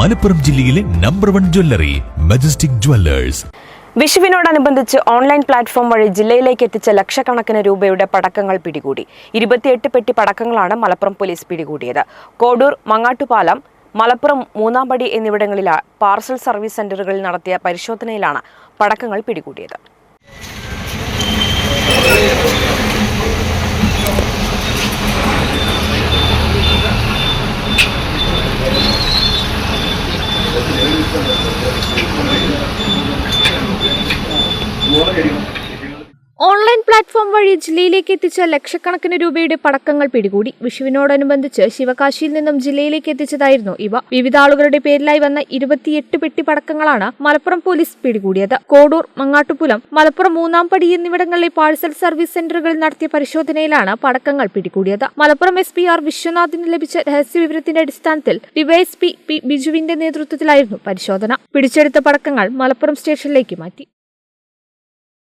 മലപ്പുറം ജില്ലയിലെ number 1 jewellery majestic jewellers. വിഷുവിനോടനുബന്ധിച്ച് online platform വഴി ജില്ലയിലേക്ക് എത്തിച്ച ലക്ഷക്കണക്കിന് രൂപയുടെ പടക്കങ്ങൾ പിടികൂടി. 28 പെട്ടി പടക്കങ്ങളാണ് മലപ്പുറം പോലീസ് പിടികൂടിയത്. കോഡൂർ, മങ്ങാട്ടുപാലം, മലപ്പുറം മൂന്നാംപടി എന്നിവിടങ്ങളിലെ പാർസൽ സർവീസ് സെന്ററുകളിൽ നടത്തിയ പരിശോധനയിലാണ് പടക്കങ്ങൾ പിടികൂടിയത്. ഓൺലൈൻ പ്ലാറ്റ്ഫോം വഴി ജില്ലയിലേക്ക് എത്തിച്ച ലക്ഷക്കണക്കിന് രൂപയുടെ പടക്കങ്ങൾ പിടികൂടി. വിഷുവിനോടനുബന്ധിച്ച് ശിവകാശിയിൽ നിന്നും ജില്ലയിലേക്ക് എത്തിച്ചതായിരുന്നു ഇവ. വിവിധ ആളുകളുടെ പേരിലായി വന്ന 28 പെട്ടി പടക്കങ്ങളാണ് മലപ്പുറം പോലീസ് പിടികൂടിയത്. കോഡൂർ, മങ്ങാട്ടുപുലം, മലപ്പുറം മൂന്നാംപടി എന്നിവിടങ്ങളിലെ പാഴ്സൽ സർവീസ് സെന്ററുകളിൽ നടത്തിയ പരിശോധനയിലാണ് പടക്കങ്ങൾ പിടികൂടിയത്. മലപ്പുറം SP R വിശ്വനാഥിന് ലഭിച്ച രഹസ്യവിവരത്തിന്റെ അടിസ്ഥാനത്തിൽ ഡിവൈഎസ്പി P ബിജുവിന്റെ നേതൃത്വത്തിലായിരുന്നു പരിശോധന. പിടിച്ചെടുത്ത പടക്കങ്ങൾ മലപ്പുറം സ്റ്റേഷനിലേക്ക് മാറ്റി.